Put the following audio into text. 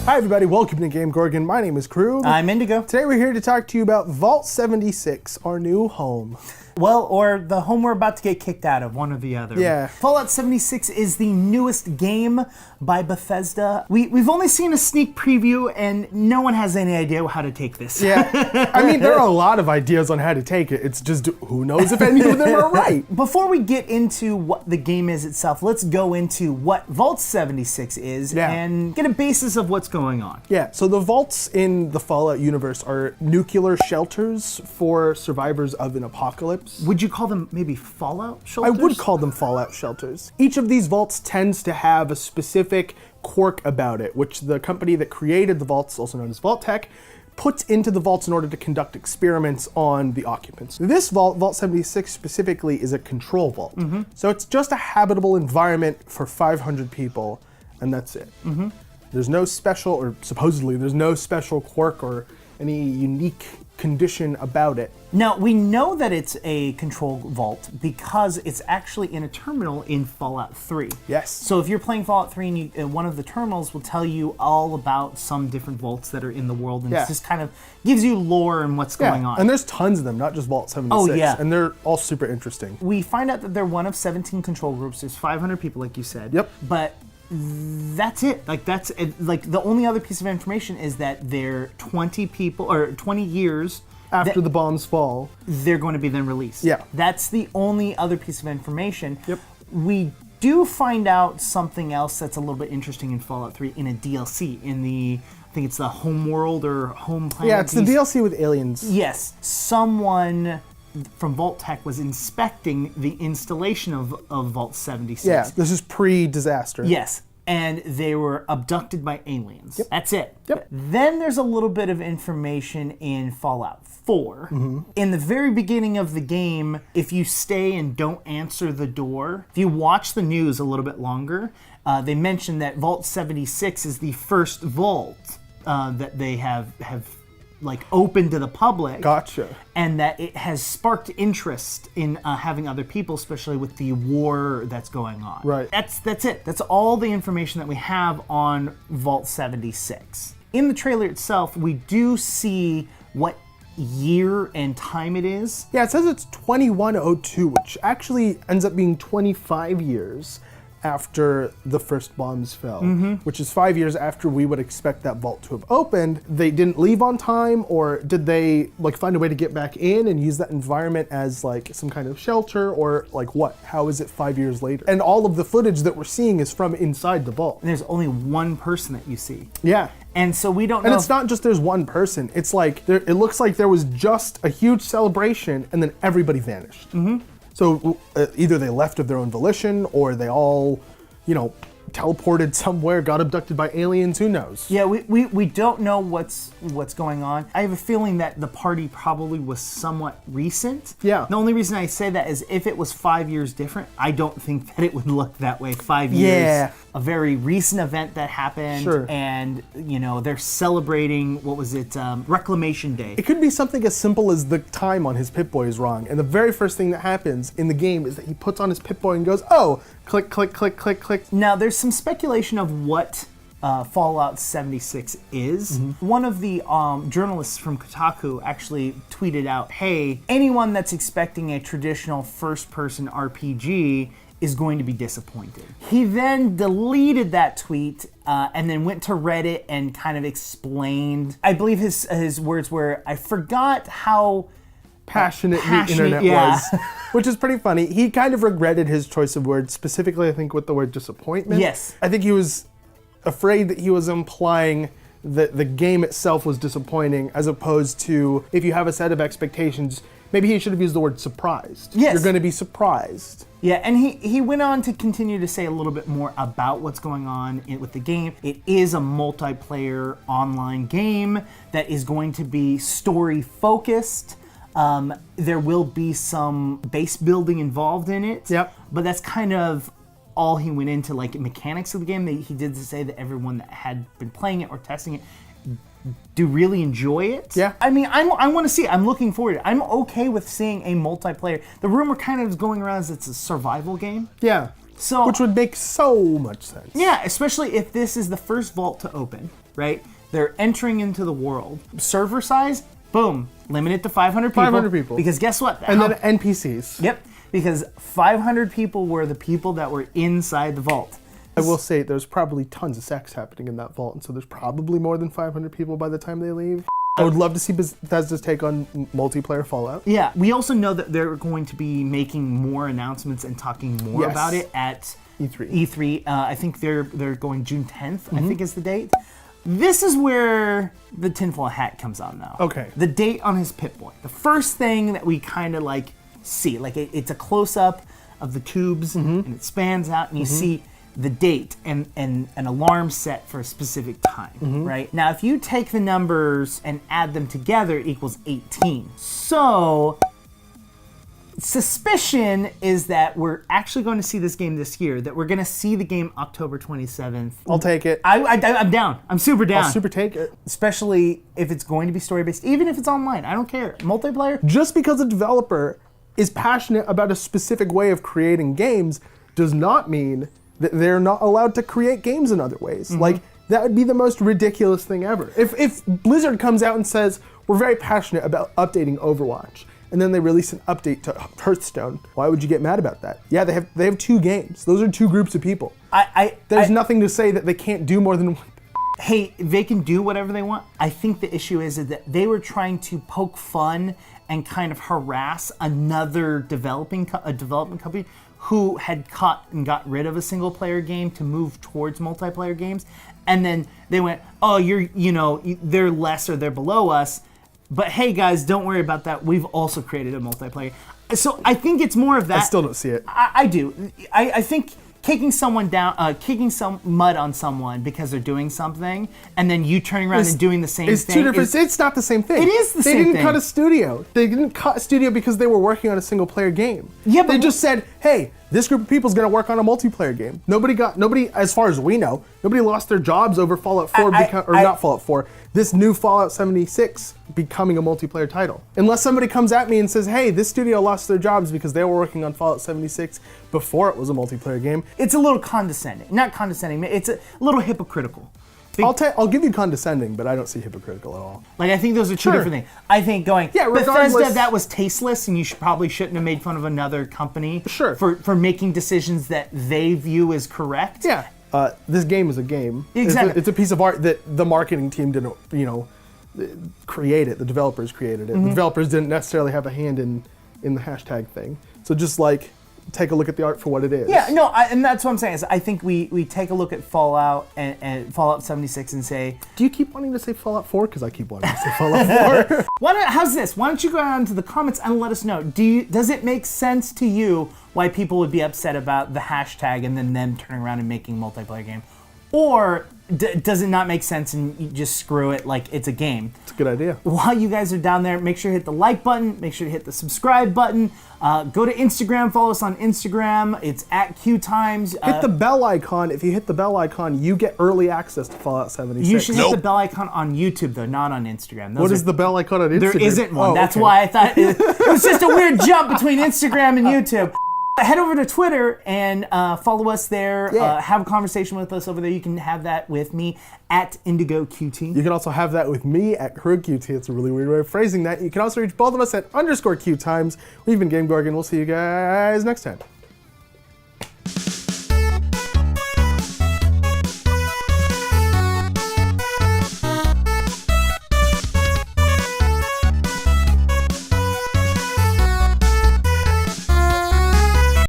Hi everybody, welcome to Game Gorgon. My name is Krug. I'm Indigo. Today we're here to talk to you about Vault 76, our new home. Well, or the home we're about to get kicked out of, one or the other. Yeah. Fallout 76 is the newest game by Bethesda. We've only seen a sneak preview and no one has any idea how to take this. Yeah, I mean, there are a lot of ideas on how to take it. It's just, who knows if any of them are right. Before we get into what the game is itself, let's go into what Vault 76 is and get a basis of what's going on. Yeah, so the vaults in the Fallout universe are nuclear shelters for survivors of an apocalypse. Would you call them maybe Fallout I shelters? would call them Fallout shelters. Each of these vaults tends to have a specific quirk about it, which the company that created the vaults, also known as Vault-Tec, puts into the vaults in order to conduct experiments on the occupants. This vault, Vault 76 specifically, is a control vault. So it's just a habitable environment for 500 people, and that's it. There's no special, or supposedly there's no special quirk or any unique condition about it. Now, we know that it's a control vault because it's actually in a terminal in Fallout 3. Yes. So if you're playing Fallout 3 and one of the terminals will tell you all about some different vaults that are in the world, and it just kind of gives you lore and what's going on. And there's tons of them, not just Vault 76. Oh, yeah. And they're all super interesting. We find out that they're one of 17 control groups. There's 500 people, like you said. Yep. But that's it. Like the only other piece of information is that they're 20 people, or 20 years After the bombs fall. they're going to be then released. Yeah. That's the only other piece of information. Yep. We do find out something else that's a little bit interesting in Fallout 3 in a DLC, in the, I think it's the Home World or Home Planet. Yeah, it's the DLC with aliens. Yes. Someone from Vault-Tec was inspecting the installation of Vault 76. Yeah, this is pre-disaster. Yes. And they were abducted by aliens. Yep. That's it. Yep. Then there's a little bit of information in Fallout 4. In the very beginning of the game, if you stay and don't answer the door, if you watch the news a little bit longer, they mention that Vault 76 is the first vault that they have like open to the public. Gotcha. And that it has sparked interest in having other people, especially with the war that's going on. Right. That's it. That's all the information that we have on Vault 76. In the trailer itself, we do see what year and time it is. Yeah, it says it's 2102, which actually ends up being 25 years after the first bombs fell, which is 5 years after we would expect that vault to have opened. They didn't leave on time, or did they like find a way to get back in and use that environment as like some kind of shelter, or like what? How is it 5 years later? And all of the footage that we're seeing is from inside the vault. And there's only one person that you see. Yeah. And so we don't know. And it's not just there's one person. It's like, it looks like there was just a huge celebration and then everybody vanished. So either they left of their own volition, or they all, teleported somewhere, got abducted by aliens, who knows? Yeah, we don't know what's going on. I have a feeling that the party probably was somewhat recent. Yeah. The only reason I say that is if it was 5 years different, I don't think that it would look that way. 5 years. Yeah. A very recent event that happened. Sure. And, they're celebrating, what was it, Reclamation Day. It could be something as simple as the time on his Pip-Boy is wrong, and the very first thing that happens in the game is that he puts on his Pip-Boy and goes, oh, click, click, click, click, click. Now, there's some speculation of what Fallout 76 is. One of the journalists from Kotaku actually tweeted out, hey, anyone that's expecting a traditional first-person RPG is going to be disappointed. He then deleted that tweet and then went to Reddit and kind of explained, I believe his words were, I forgot how passionate the internet was, which is pretty funny. He kind of regretted his choice of words, specifically I think with the word disappointment. Yes. I think he was afraid that he was implying that the game itself was disappointing, as opposed to if you have a set of expectations, maybe he should have used the word surprised. Yes. You're going to be surprised. Yeah, and he went on to continue to say a little bit more about what's going on with the game. It is a multiplayer online game that is going to be story focused. There will be some base building involved in it. Yep. But that's kind of all he went into, like mechanics of the game. He did say that everyone that had been playing it or testing it do really enjoy it. Yeah. I mean, I want to see it. I'm looking forward to it. I'm okay with seeing a multiplayer. The rumor kind of is going around is it's a survival game. Yeah. So, which would make so much sense. yeah, especially if this is the first vault to open, right? They're entering into the world. Server size, boom, limited to 500 people. 500 people. Because guess what? And then NPCs. Yep, because 500 people were the people that were inside the vault. I will say there's probably tons of sex happening in that vault, and so there's probably more than 500 people by the time they leave. I would love to see Bethesda's take on multiplayer Fallout. Yeah, we also know that they're going to be making more announcements and talking more Yes. about it at E3. E3. I think they're going June 10th, I think is the date. This is where the tinfoil hat comes on, though. Okay. The date on his Pip-Boy. The first thing that we kind of like see, like it's a close-up of the tubes, and it spans out, and you see the date and an alarm set for a specific time, right? Now, if you take the numbers and add them together, it equals 18. So, suspicion is that we're actually going to see this game this year, that we're going to see the game October 27th. I'll take it. I'm down. I'm super down. I'll super take it. Especially if it's going to be story-based, even if it's online. I don't care. Multiplayer? Just because a developer is passionate about a specific way of creating games does not mean that they're not allowed to create games in other ways. Like, that would be the most ridiculous thing ever. If Blizzard comes out and says, we're very passionate about updating Overwatch, and then they release an update to Hearthstone, why would you get mad about that? Yeah, they have 2 games. Those are 2 groups of people. There's nothing to say that they can't do more than one. Hey, they can do whatever they want. I think the issue is that they were trying to poke fun and kind of harass another development company who had caught and got rid of a single player game to move towards multiplayer games. And then they went, oh, they're less or they're below us. But hey guys, don't worry about that. We've also created a multiplayer. So I think it's more of that. I still don't see it. I do. I think kicking someone down, kicking some mud on someone because they're doing something, and then you turning around and doing the same It's thing. two different. It's not the same thing. It is the same They didn't thing. cut a studio. They didn't cut a studio because they were working on a single player game. Yeah, but they just said, hey, this group of people is going to work on a multiplayer game. Nobody, as far as we know, nobody lost their jobs over Fallout 4 not Fallout 4. This new Fallout 76 becoming a multiplayer title. Unless somebody comes at me and says, hey, this studio lost their jobs because they were working on Fallout 76 before it was a multiplayer game. It's a little condescending. Not condescending, it's a little hypocritical. I'll give you condescending, but I don't see hypocritical at all. Like, I think those are two Sure. different things. I think going, Yeah, regardless- Bethesda, that was tasteless, and you probably shouldn't have made fun of another company Sure. for making decisions that they view as correct. Yeah. This game is a game. Exactly. It's a piece of art that the marketing team didn't, create it. The developers created it. The developers didn't necessarily have a hand in the hashtag thing. So just like, take a look at the art for what it is. Yeah, no, and that's what I'm saying. Is I think we take a look at Fallout and Fallout 76 and say, Do you keep wanting to say Fallout 4? Because I keep wanting to say Fallout 4. how's this? Why don't you go down to the comments and let us know? Does it make sense to you why people would be upset about the hashtag and then them turning around and making a multiplayer game? Or does it not make sense and you just screw it like it's a game? It's a good idea. While you guys are down there, make sure to hit the like button, make sure to hit the subscribe button. Go to Instagram, follow us on Instagram. It's at QTimes. Hit the bell icon. If you hit the bell icon, you get early access to Fallout 76. You should hit the bell icon on YouTube, though, not on Instagram. What is the bell icon on Instagram? There isn't one. Oh, That's okay. why I thought it was just a weird jump between Instagram and YouTube. Head over to Twitter and follow us there. Yeah. Have a conversation with us over there. You can have that with me at IndigoQT. You can also have that with me at KrugQT. It's a really weird way of phrasing that. You can also reach both of us at _QTimes. We've been Game Gorgon. We'll see you guys next time.